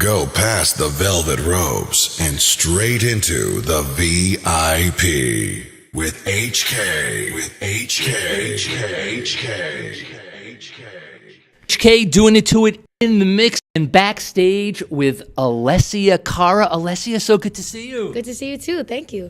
Go past the velvet ropes and straight into the VIP with HK. HK doing it to it in the mix and backstage with Alessia Cara. Alessia, so good to see you. Good to see you too. Thank you.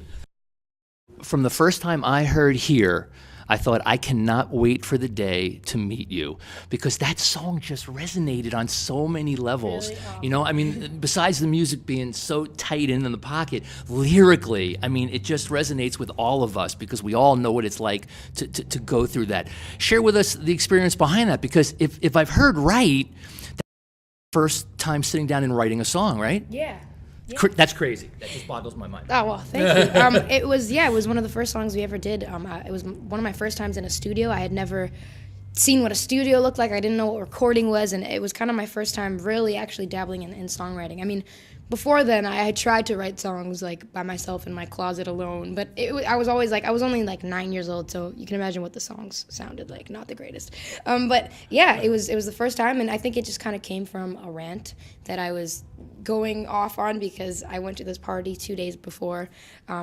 From the first time I heard Here, I thought I cannot wait for the day to meet you, because that song just resonated on so many levels. Really? You know, I mean, besides the music being so tight in the pocket, lyrically, I mean, it just resonates with all of us because we all know what it's like to go through that. Share with us the experience behind that, because if I've heard right, that's the first time sitting down and writing a song, right? Yeah. That's crazy. That just boggles my mind. Oh, well, thank you. It was one of the first songs we ever did. It was one of my first times in a studio. I had never seen what a studio looked like. I didn't know what recording was, and it was kind of my first time really actually dabbling in songwriting. I mean, before then, I had tried to write songs like by myself in my closet alone, but I was always like, I was only like 9 years old, so you can imagine what the songs sounded like, not the greatest. But yeah, it was the first time, and I think it just kind of came from a rant that I was going off on because I went to this party 2 days before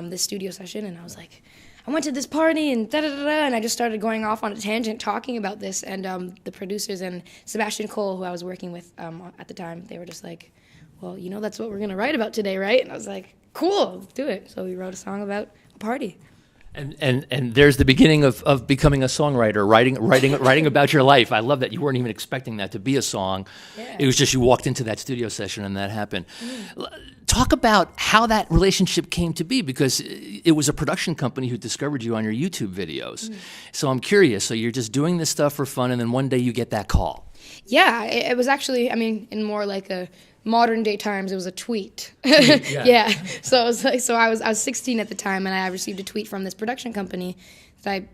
this studio session, and I was like, I went to this party and da-da-da-da, and I just started going off on a tangent talking about this, and the producers and Sebastian Cole, who I was working with at the time, they were just like, well, you know, that's what we're going to write about today, right? And I was like, cool, let's do it. So we wrote a song about a party. And there's the beginning of becoming a songwriter, writing about your life. I love that you weren't even expecting that to be a song. Yeah. It was just you walked into that studio session and that happened. Talk about how that relationship came to be, because it was a production company who discovered you on your YouTube videos. So I'm curious. So you're just doing this stuff for fun, and then one day you get that call. Yeah, it was actually, I mean, in more like a modern day times, it was a tweet. Yeah. So it was like, I was 16 at the time, and I received a tweet from this production company that I,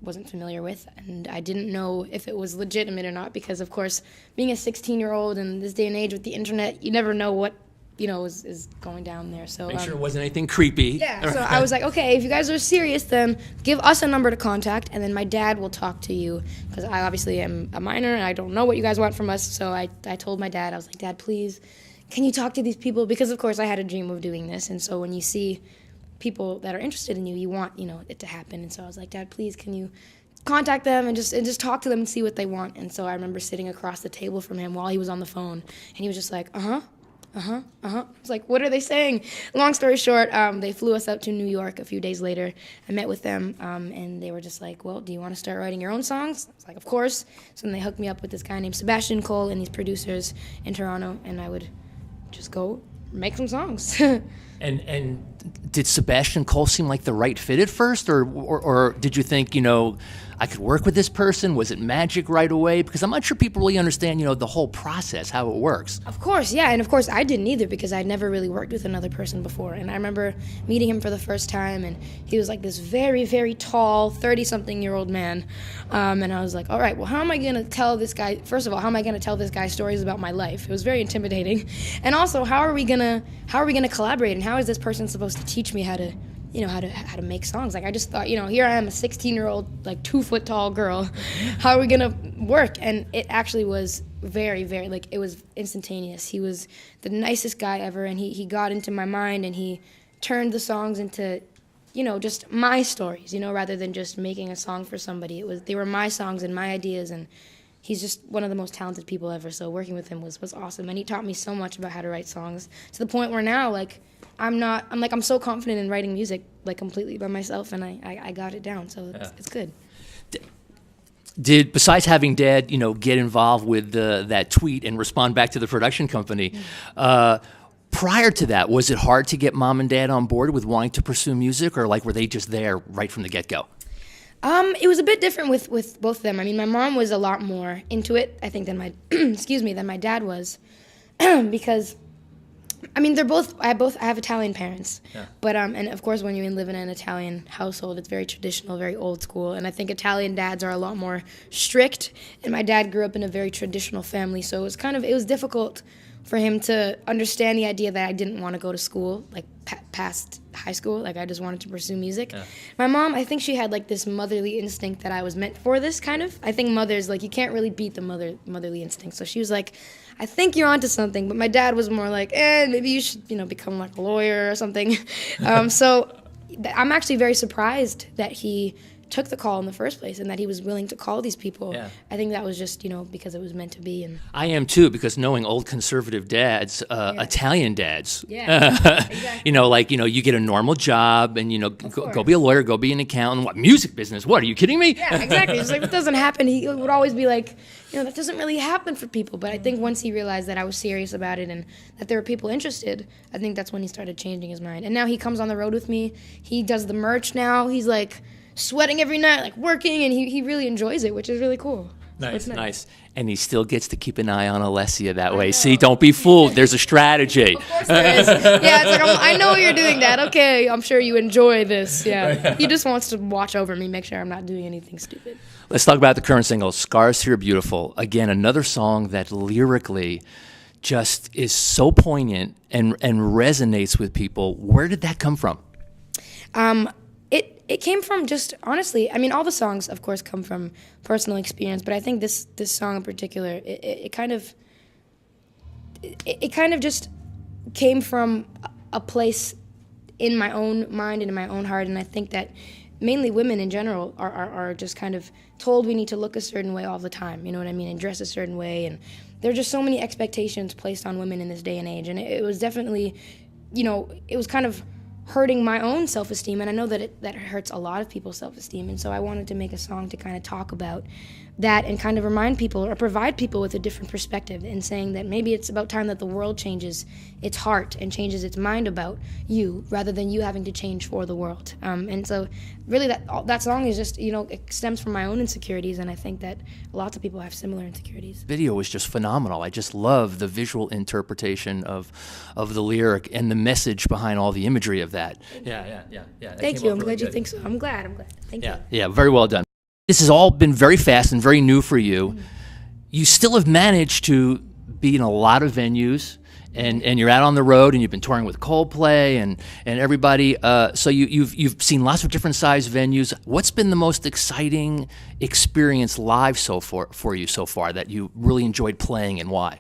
wasn't familiar with, and I didn't know if it was legitimate or not, because of course, being a 16-year-old in this day and age with the internet, you never know what is going down there. So Make sure it wasn't anything creepy. Yeah, so I was like, okay, if you guys are serious, then give us a number to contact, and then my dad will talk to you, because I obviously am a minor, and I don't know what you guys want from us, so I told my dad, I was like, Dad, please, can you talk to these people? Because, of course, I had a dream of doing this, and so when you see people that are interested in you, you want, it to happen, and so I was like, Dad, please, can you contact them and just talk to them and see what they want? And so I remember sitting across the table from him while he was on the phone, and he was just like, I was like, what are they saying? Long story short, they flew us out to New York a few days later. I met with them, and they were just like, well, do you want to start writing your own songs? I was like, of course. So then they hooked me up with this guy named Sebastian Cole and these producers in Toronto, and I would just go make some songs. And did Sebastian Cole seem like the right fit at first, or did you think, I could work with this person? Was it magic right away? Because I'm not sure people really understand, the whole process, how it works. Of course, yeah, and of course I didn't either, because I'd never really worked with another person before. And I remember meeting him for the first time, and he was like this very, very tall, 30-something-year-old man. And I was like, all right, well, how am I going to tell this guy, first of all, how am I going to tell this guy stories about my life? It was very intimidating. And also, how are we gonna collaborate, and how is this person supposed to teach me how to how to make songs? Like, I just thought, here I am, a 16-year-old, like 2-foot-tall girl. How are we gonna work? And it actually was very, very, it was instantaneous. He was the nicest guy ever, and he got into my mind, and he turned the songs into, just my stories, rather than just making a song for somebody. They were my songs and my ideas, and he's just one of the most talented people ever. So working with him was awesome, and he taught me so much about how to write songs, to the point where now, I'm so confident in writing music, completely by myself, and I got it down, so it's good. Did, besides having Dad, get involved with that tweet and respond back to the production company, prior to that, was it hard to get Mom and Dad on board with wanting to pursue music, or were they just there right from the get-go? It was a bit different with both of them. I mean, my mom was a lot more into it, I think, than my than my dad was, because I mean, I have Italian parents, but and of course, when you live in an Italian household, it's very traditional, very old school, and I think Italian dads are a lot more strict. And my dad grew up in a very traditional family, so it was difficult for him to understand the idea that I didn't want to go to school, past high school. I just wanted to pursue music. Yeah. My mom, I think she had this motherly instinct that I was meant for this, kind of. I think mothers, you can't really beat the motherly instinct. So she was like, I think you're onto something. But my dad was more like, maybe you should, become like a lawyer or something. So I'm actually very surprised that he took the call in the first place and that he was willing to call these people. Yeah. I think that was just, because it was meant to be. And I am too, because knowing old conservative dads, Italian dads, exactly. you get a normal job and, go be a lawyer, go be an accountant. What, music business? What, are you kidding me? Yeah, exactly. It's like, it doesn't happen. He would always be like, that doesn't really happen for people. But I think once he realized that I was serious about it and that there were people interested, I think that's when he started changing his mind. And now he comes on the road with me. He does the merch now. He's like sweating every night, like working, and he really enjoys it, which is really cool. Nice. And he still gets to keep an eye on Alessia that way. See, don't be fooled. There's a strategy. Of course there is. Yeah, it's like, I know you're doing that. Okay, I'm sure you enjoy this. Yeah. He just wants to watch over me, make sure I'm not doing anything stupid. Let's talk about the current single, Scars Here Beautiful. Again, another song that lyrically just is so poignant and resonates with people. Where did that come from? It came from just, honestly, all the songs, of course, come from personal experience, but I think this song in particular, it kind of just came from a place in my own mind and in my own heart, and I think that mainly women in general are just kind of told we need to look a certain way all the time, you know what I mean, and dress a certain way, and there are just so many expectations placed on women in this day and age, and it was definitely, it was kind of hurting my own self-esteem, and I know that that hurts a lot of people's self-esteem, and so I wanted to make a song to kind of talk about that and kind of remind people or provide people with a different perspective and saying that maybe it's about time that the world changes its heart and changes its mind about you rather than you having to change for the world. And so really that song is just, it stems from my own insecurities, and I think that lots of people have similar insecurities. Video was just phenomenal. I just love the visual interpretation of the lyric and the message behind all the imagery of that. Yeah. Thank you. I'm glad you think so. I'm glad. Thank you. Yeah, very well done. This has all been very fast and very new for you. You still have managed to be in a lot of venues, and you're out on the road, and you've been touring with Coldplay and everybody. So you've seen lots of different size venues. What's been the most exciting experience live for you so far that you really enjoyed playing, and why?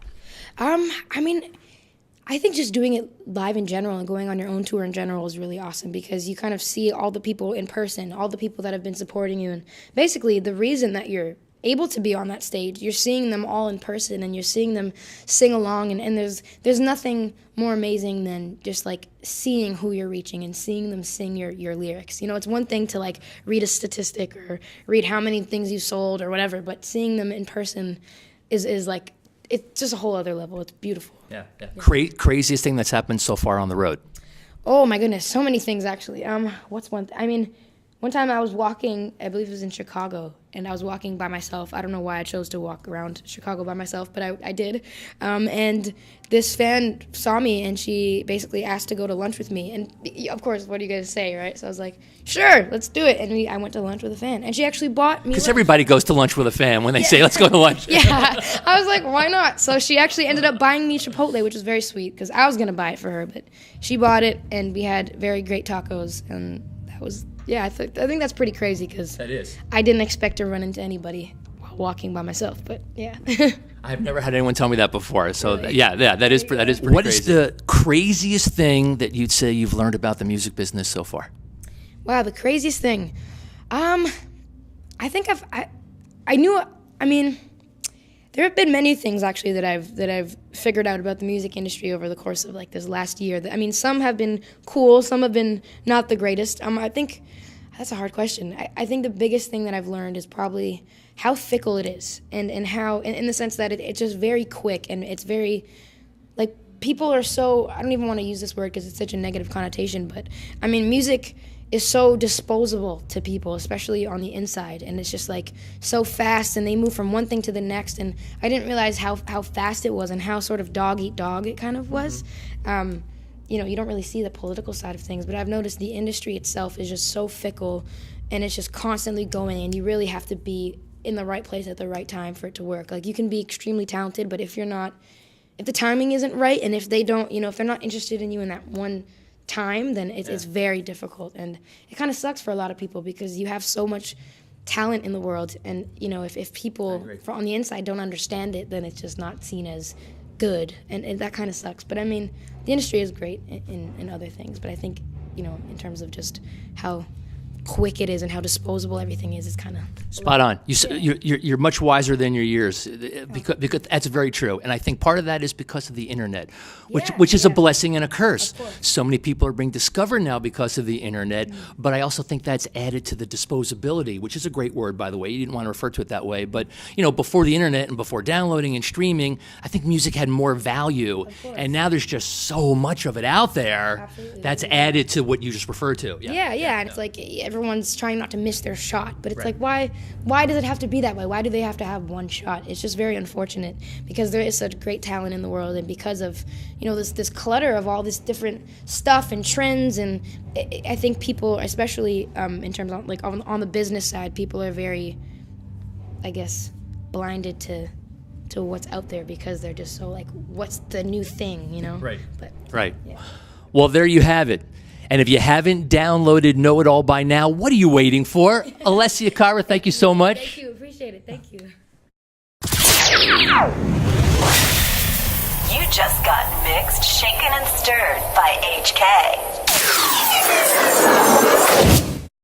I think just doing it live in general and going on your own tour in general is really awesome because you kind of see all the people in person, all the people that have been supporting you, and basically the reason that you're able to be on that stage, you're seeing them all in person and you're seeing them sing along, and there's nothing more amazing than just like seeing who you're reaching and seeing them sing your lyrics. It's one thing to like read a statistic or read how many things you sold or whatever, but seeing them in person is like, it's just a whole other level. It's beautiful. Yeah. Craziest thing that's happened so far on the road? Oh my goodness, so many things actually. What's one? One time I was walking, I believe it was in Chicago, and I was walking by myself. I don't know why I chose to walk around Chicago by myself, but I did. And this fan saw me, and she basically asked to go to lunch with me. And of course, what are you going to say, right? So I was like, sure, let's do it. And I went to lunch with a fan, and she actually bought me. Because everybody goes to lunch with a fan when they say, let's go to lunch. Yeah, I was like, why not? So she actually ended up buying me Chipotle, which was very sweet, because I was going to buy it for her, but she bought it, and we had very great tacos, and that was... Yeah, I think that's pretty crazy because I didn't expect to run into anybody while walking by myself, but yeah. I've never had anyone tell me that before, so really? That is pretty crazy. What is the craziest thing that you'd say you've learned about the music business so far? Wow, the craziest thing. I think there have been many things actually that I've figured out about the music industry over the course of like this last year. Some have been cool, some have been not the greatest. I think that's a hard question. I think the biggest thing that I've learned is probably how fickle it is, and how in the sense that it's just very quick, and it's very like people are so, I don't even want to use this word because it's such a negative connotation, but music is so disposable to people, especially on the inside, and it's just like so fast, and they move from one thing to the next, and I didn't realize how fast it was and how sort of dog eat dog it kind of was. You don't really see the political side of things, but I've noticed the industry itself is just so fickle, and it's just constantly going, and you really have to be in the right place at the right time for it to work. Like, you can be extremely talented, but if the timing isn't right, and if they don't, if they're not interested in you in that one time, then it's very difficult, and it kind of sucks for a lot of people because you have so much talent in the world, and if people on the inside don't understand it, then it's just not seen as good, and that kind of sucks. But I mean, the industry is great in other things, but I think, you know, in terms of just how quick it is and how disposable everything is, it's kind of spot on. You're much wiser than your years, because that's very true. And I think part of that is because of the internet, which is a blessing and a curse. So many people are being discovered now because of the internet, but I also think that's added to the disposability, which is a great word, by the way. You didn't want to refer to it that way, but you know, before the internet and before downloading and streaming, I think music had more value, and now there's just so much of it out there. That's added to what you just referred to. And it's like everyone's trying not to miss their shot, but it's like, why does it have to be that way? Why do they have to have one shot? It's just very unfortunate, because there is such great talent in the world, and because of, you know, this clutter of all this different stuff and trends, and I think people, especially in terms of like on the business side, people are very, I guess, blinded to what's out there, because they're just so like, what's the new thing, you know? Right. Well, there you have it. And if you haven't downloaded Know It All by now, what are you waiting for? Alessia Cara, thank you so much. Thank you. Appreciate it. Thank you. You just got mixed, shaken, and stirred by HK.